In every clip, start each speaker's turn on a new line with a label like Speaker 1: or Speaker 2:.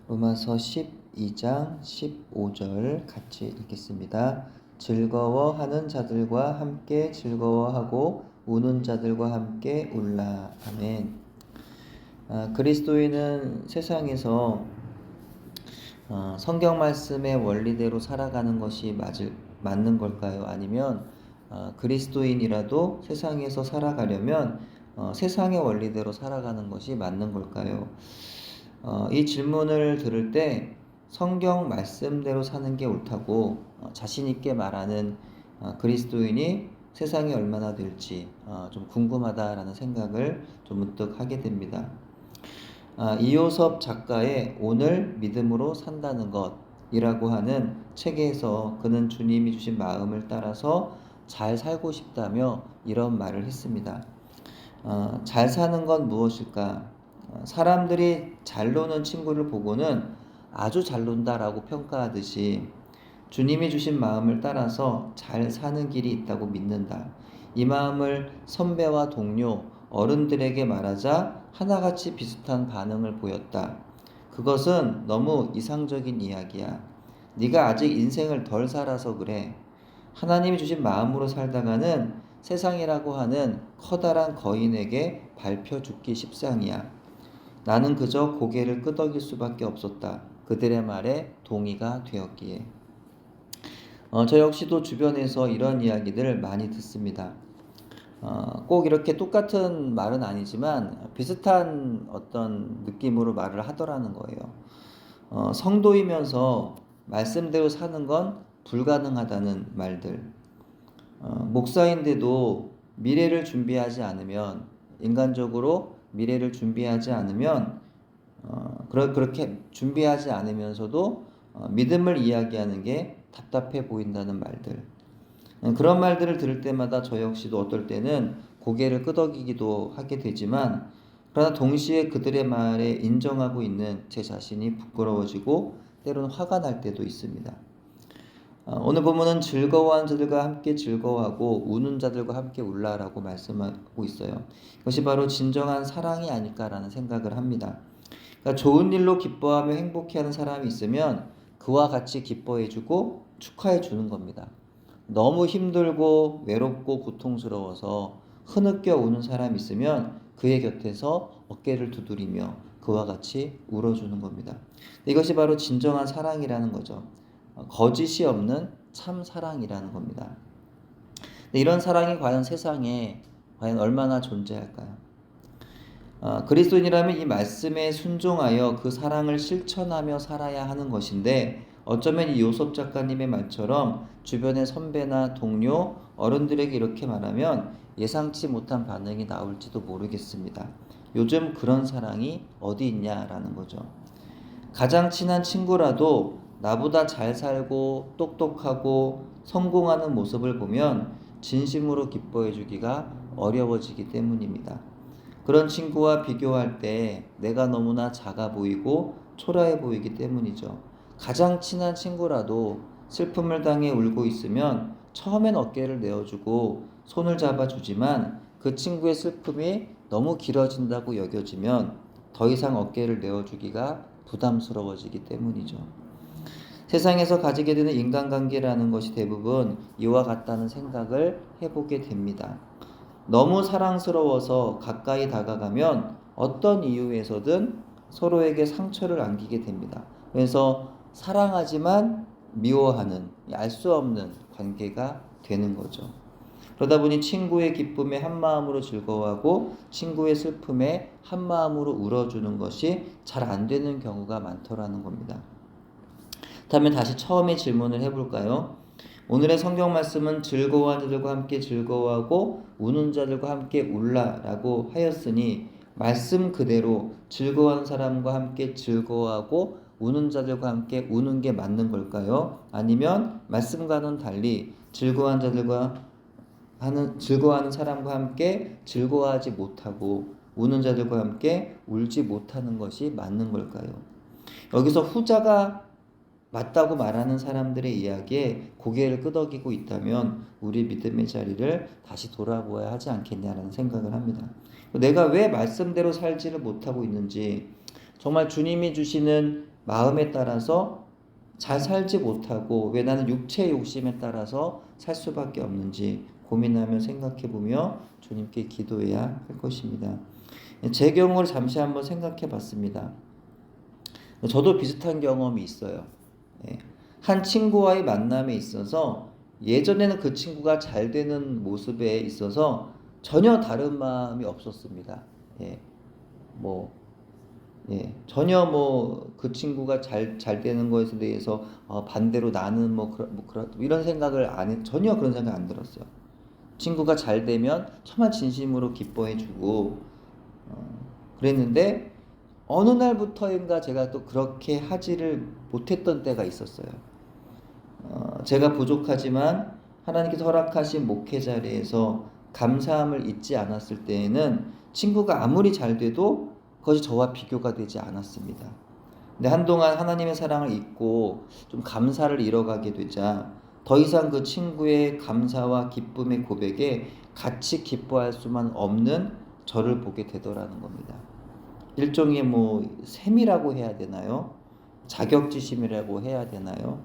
Speaker 1: 로마서 12장 15절 같이 읽겠습니다. 즐거워하는 자들과 함께 즐거워하고 우는 자들과 함께 울라. 아멘. 그리스도인은 세상에서 성경 말씀의 원리대로 살아가는 것이 맞는 걸까요? 아니면 그리스도인이라도 세상에서 살아가려면 세상의 원리대로 살아가는 것이 맞는 걸까요? 이 질문을 들을 때 성경 말씀대로 사는 게 옳다고 자신 있게 말하는 그리스도인이 세상이 얼마나 될지 좀 궁금하다라는 생각을 좀 문득 하게 됩니다. 이효섭 작가의 오늘 믿음으로 산다는 것이라고 하는 책에서 그는 주님이 주신 마음을 따라서 잘 살고 싶다며 이런 말을 했습니다. 잘 사는 건 무엇일까? 사람들이 잘 노는 친구를 보고는 아주 잘 논다라고 평가하듯이 주님이 주신 마음을 따라서 잘 사는 길이 있다고 믿는다. 이 마음을 선배와 동료, 어른들에게 말하자 하나같이 비슷한 반응을 보였다. 그것은 너무 이상적인 이야기야. 네가 아직 인생을 덜 살아서 그래. 하나님이 주신 마음으로 살다가는 세상이라고 하는 커다란 거인에게 밟혀 죽기 십상이야. 나는 그저 고개를 끄덕일 수밖에 없었다. 그들의 말에 동의가 되었기에. 저 역시도 주변에서 이런 이야기들을 많이 듣습니다. 꼭 이렇게 똑같은 말은 아니지만 비슷한 어떤 느낌으로 말을 하더라는 거예요. 성도이면서 말씀대로 사는 건 불가능하다는 말들. 목사인데도 미래를 준비하지 않으면, 인간적으로 미래를 준비하지 않으면, 그렇게 준비하지 않으면서도 믿음을 이야기하는 게 답답해 보인다는 말들. 그런 말들을 들을 때마다 저 역시도 어떨 때는 고개를 끄덕이기도 하게 되지만, 그러나 동시에 그들의 말에 인정하고 있는 제 자신이 부끄러워지고 때로는 화가 날 때도 있습니다. 오늘 본문은 즐거워하는 자들과 함께 즐거워하고 우는 자들과 함께 울라라고 말씀하고 있어요. 이것이 바로 진정한 사랑이 아닐까라는 생각을 합니다. 그러니까 좋은 일로 기뻐하며 행복해하는 사람이 있으면 그와 같이 기뻐해주고 축하해주는 겁니다. 너무 힘들고 외롭고 고통스러워서 흐느껴 우는 사람이 있으면 그의 곁에서 어깨를 두드리며 그와 같이 울어주는 겁니다. 이것이 바로 진정한 사랑이라는 거죠. 거짓이 없는 참 사랑이라는 겁니다. 이런 사랑이 과연 세상에 얼마나 존재할까요? 그리스도인이라면 이 말씀에 순종하여 그 사랑을 실천하며 살아야 하는 것인데, 어쩌면 이 요섭 작가님의 말처럼 주변의 선배나 동료, 어른들에게 이렇게 말하면 예상치 못한 반응이 나올지도 모르겠습니다. 요즘 그런 사랑이 어디 있냐라는 거죠. 가장 친한 친구라도 나보다 잘 살고 똑똑하고 성공하는 모습을 보면 진심으로 기뻐해 주기가 어려워지기 때문입니다. 그런 친구와 비교할 때 내가 너무나 작아 보이고 초라해 보이기 때문이죠. 가장 친한 친구라도 슬픔을 당해 울고 있으면 처음엔 어깨를 내어주고 손을 잡아주지만 그 친구의 슬픔이 너무 길어진다고 여겨지면 더 이상 어깨를 내어주기가 부담스러워지기 때문이죠. 세상에서 가지게 되는 인간관계라는 것이 대부분 이와 같다는 생각을 해보게 됩니다. 너무 사랑스러워서 가까이 다가가면 어떤 이유에서든 서로에게 상처를 안기게 됩니다. 그래서 사랑하지만 미워하는, 알 수 없는 관계가 되는 거죠. 그러다 보니 친구의 기쁨에 한마음으로 즐거워하고 친구의 슬픔에 한마음으로 울어주는 것이 잘 안 되는 경우가 많더라는 겁니다. 그렇다면 다시 처음에 질문을 해볼까요? 오늘의 성경 말씀은 즐거워하는 자들과 함께 즐거워하고 우는 자들과 함께 울라라고 하였으니 말씀 그대로 즐거워하는 사람과 함께 즐거워하고 우는 자들과 함께 우는 게 맞는 걸까요? 아니면 말씀과는 달리 즐거워하는 사람과 함께 즐거워하지 못하고 우는 자들과 함께 울지 못하는 것이 맞는 걸까요? 여기서 후자가 맞다고 말하는 사람들의 이야기에 고개를 끄덕이고 있다면 우리 믿음의 자리를 다시 돌아보아야 하지 않겠냐라는 생각을 합니다. 내가 왜 말씀대로 살지를 못하고 있는지, 정말 주님이 주시는 마음에 따라서 잘 살지 못하고 왜 나는 육체의 욕심에 따라서 살 수밖에 없는지 고민하며 생각해보며 주님께 기도해야 할 것입니다. 제 경우를 잠시 한번 생각해 봤습니다. 저도 비슷한 경험이 있어요. 예. 한 친구와의 만남에 있어서 예전에는 그 친구가 잘 되는 모습에 있어서 전혀 다른 마음이 없었습니다. 예. 뭐, 전혀 뭐 그 친구가 잘 되는 것에 대해서 반대로 나는 이런 생각을 전혀 그런 생각 안 들었어요. 친구가 잘 되면 정말 진심으로 기뻐해주고 그랬는데 어느 날부터인가 제가 또 그렇게 하지를 못했던 때가 있었어요. 제가 부족하지만 하나님께서 허락하신 목회 자리에서 감사함을 잊지 않았을 때에는 친구가 아무리 잘 돼도 그것이 저와 비교가 되지 않았습니다. 근데 한동안 하나님의 사랑을 잊고 좀 감사를 잃어가게 되자 더 이상 그 친구의 감사와 기쁨의 고백에 같이 기뻐할 수만 없는 저를 보게 되더라는 겁니다. 일종의 셈이라고 해야 되나요? 자격지심이라고 해야 되나요?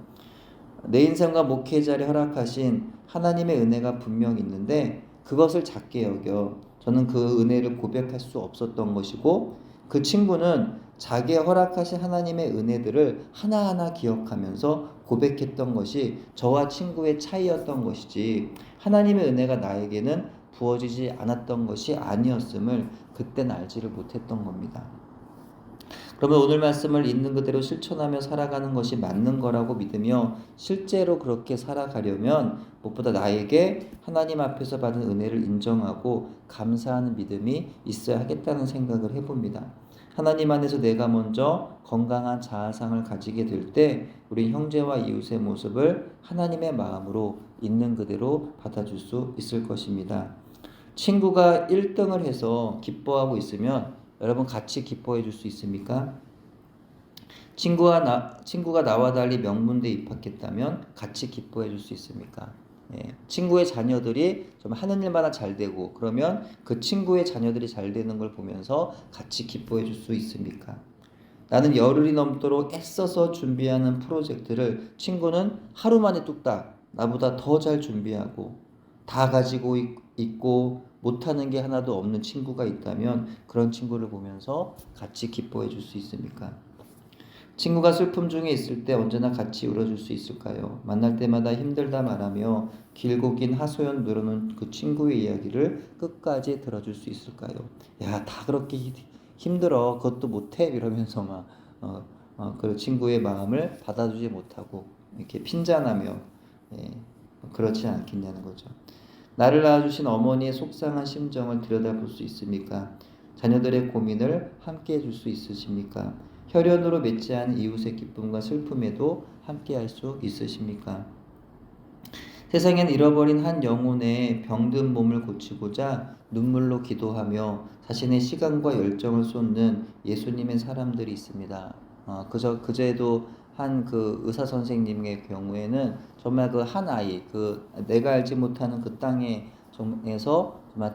Speaker 1: 내 인생과 목회 자리에 허락하신 하나님의 은혜가 분명 있는데 그것을 작게 여겨 저는 그 은혜를 고백할 수 없었던 것이고 그 친구는 자기의 허락하신 하나님의 은혜들을 하나하나 기억하면서 고백했던 것이 저와 친구의 차이였던 것이지 하나님의 은혜가 나에게는 부어지지 않았던 것이 아니었음을 그땐 알지를 못했던 겁니다. 그러면 오늘 말씀을 있는 그대로 실천하며 살아가는 것이 맞는 거라고 믿으며 실제로 그렇게 살아가려면 무엇보다 나에게 하나님 앞에서 받은 은혜를 인정하고 감사하는 믿음이 있어야 하겠다는 생각을 해봅니다. 하나님 안에서 내가 먼저 건강한 자아상을 가지게 될 때 우리 형제와 이웃의 모습을 하나님의 마음으로 있는 그대로 받아줄 수 있을 것입니다. 친구가 1등을 해서 기뻐하고 있으면 여러분 같이 기뻐해 줄 수 있습니까? 친구가 나와 달리 명문대 입학했다면 같이 기뻐해 줄 수 있습니까? 친구의 자녀들이 좀 하는 일마다 잘 되고 그러면 그 친구의 자녀들이 잘 되는 걸 보면서 같이 기뻐해 줄 수 있습니까? 나는 열흘이 넘도록 애써서 준비하는 프로젝트를 친구는 하루 만에 뚝딱 나보다 더 잘 준비하고 다 가지고 있고 못하는 게 하나도 없는 친구가 있다면 그런 친구를 보면서 같이 기뻐해 줄 수 있습니까? 친구가 슬픔 중에 있을 때 언제나 같이 울어줄 수 있을까요? 만날 때마다 힘들다 말하며 길고 긴 하소연 누르는 그 친구의 이야기를 끝까지 들어줄 수 있을까요? 야, 다 그렇게 힘들어. 그것도 못해. 이러면서 그 친구의 마음을 받아주지 못하고 이렇게 핀잔하며 그렇지 않겠냐는 거죠. 나를 낳아주신 어머니의 속상한 심정을 들여다볼 수 있습니까? 자녀들의 고민을 함께 해줄 수 있으십니까? 혈연으로 맺지 않은 이웃의 기쁨과 슬픔에도 함께 할 수 있으십니까? 세상엔 잃어버린 한 영혼의 병든 몸을 고치고자 눈물로 기도하며 자신의 시간과 열정을 쏟는 예수님의 사람들이 있습니다. 그제도 한 그 의사 선생님의 경우에는 정말 그 한 아이, 그 내가 알지 못하는 그 땅에서 정말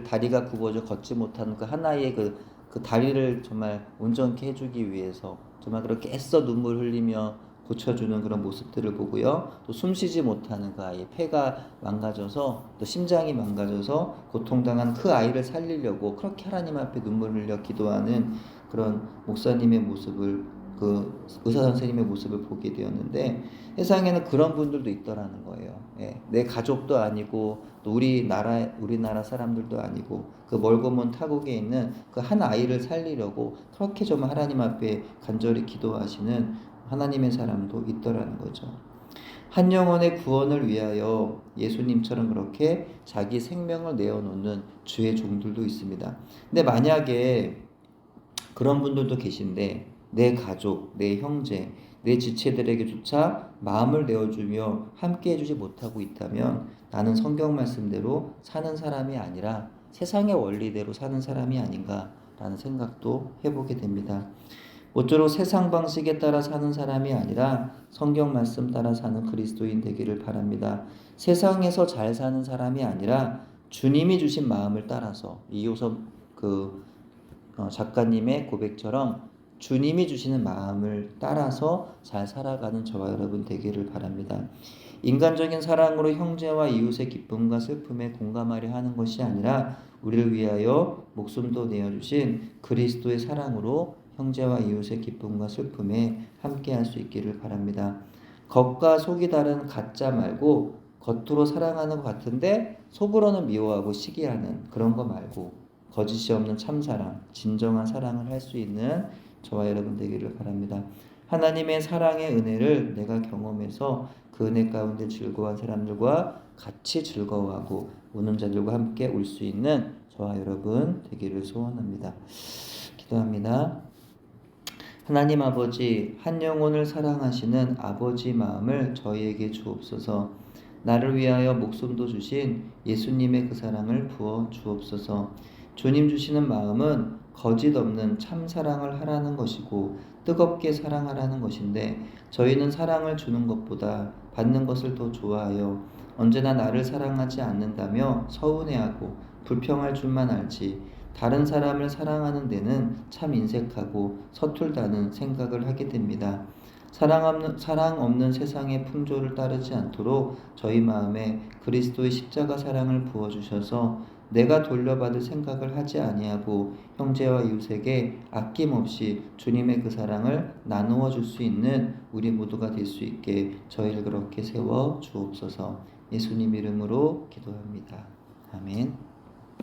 Speaker 1: 다리가 굽어져 걷지 못하는 그 한 아이의 그 다리를 정말 온전케 해주기 위해서 정말 그렇게 애써 눈물 흘리며 고쳐주는 그런 모습들을 보고요. 또 숨쉬지 못하는 그 아이, 폐가 망가져서 또 심장이 망가져서 고통당한 그 아이를 살리려고 그렇게 하나님 앞에 눈물 흘려 기도하는 그런 목사님의 모습을 그 의사 선생님의 모습을 보게 되었는데 세상에는 그런 분들도 있더라는 거예요. 내 가족도 아니고 또 우리나라 사람들도 아니고 그 멀고 먼 타국에 있는 그 한 아이를 살리려고 그렇게 정말 하나님 앞에 간절히 기도하시는 하나님의 사람도 있더라는 거죠. 한 영혼의 구원을 위하여 예수님처럼 그렇게 자기 생명을 내어놓는 주의 종들도 있습니다. 근데 만약에 그런 분들도 계신데 내 가족, 내 형제, 내 지체들에게조차 마음을 내어주며 함께 해주지 못하고 있다면 나는 성경 말씀대로 사는 사람이 아니라 세상의 원리대로 사는 사람이 아닌가라는 생각도 해보게 됩니다. 모쪼록 세상 방식에 따라 사는 사람이 아니라 성경 말씀 따라 사는 그리스도인 되기를 바랍니다. 세상에서 잘 사는 사람이 아니라 주님이 주신 마음을 따라서 이호섭 작가님의 고백처럼 주님이 주시는 마음을 따라서 잘 살아가는 저와 여러분 되기를 바랍니다. 인간적인 사랑으로 형제와 이웃의 기쁨과 슬픔에 공감하려 하는 것이 아니라 우리를 위하여 목숨도 내어주신 그리스도의 사랑으로 형제와 이웃의 기쁨과 슬픔에 함께할 수 있기를 바랍니다. 겉과 속이 다른 가짜 말고 겉으로 사랑하는 것 같은데 속으로는 미워하고 시기하는 그런 거 말고 거짓이 없는 참사랑, 진정한 사랑을 할 수 있는 저와 여러분 되기를 바랍니다. 하나님의 사랑의 은혜를 내가 경험해서 그 은혜 가운데 즐거워한 사람들과 같이 즐거워하고 우는 자들과 함께 울 수 있는 저와 여러분 되기를 소원합니다. 기도합니다. 하나님 아버지, 한 영혼을 사랑하시는 아버지 마음을 저희에게 주옵소서. 나를 위하여 목숨도 주신 예수님의 그 사랑을 부어 주옵소서. 주님 주시는 마음은 거짓 없는 참 사랑을 하라는 것이고 뜨겁게 사랑하라는 것인데 저희는 사랑을 주는 것보다 받는 것을 더 좋아하여 언제나 나를 사랑하지 않는다며 서운해하고 불평할 줄만 알지 다른 사람을 사랑하는 데는 참 인색하고 서툴다는 생각을 하게 됩니다. 사랑 없는 세상의 풍조를 따르지 않도록 저희 마음에 그리스도의 십자가 사랑을 부어주셔서 내가 돌려받을 생각을 하지 아니하고 형제와 이웃에게 아낌없이 주님의 그 사랑을 나누어 줄 수 있는 우리 모두가 될 수 있게 저희를 그렇게 세워 주옵소서. 예수님 이름으로 기도합니다. 아멘.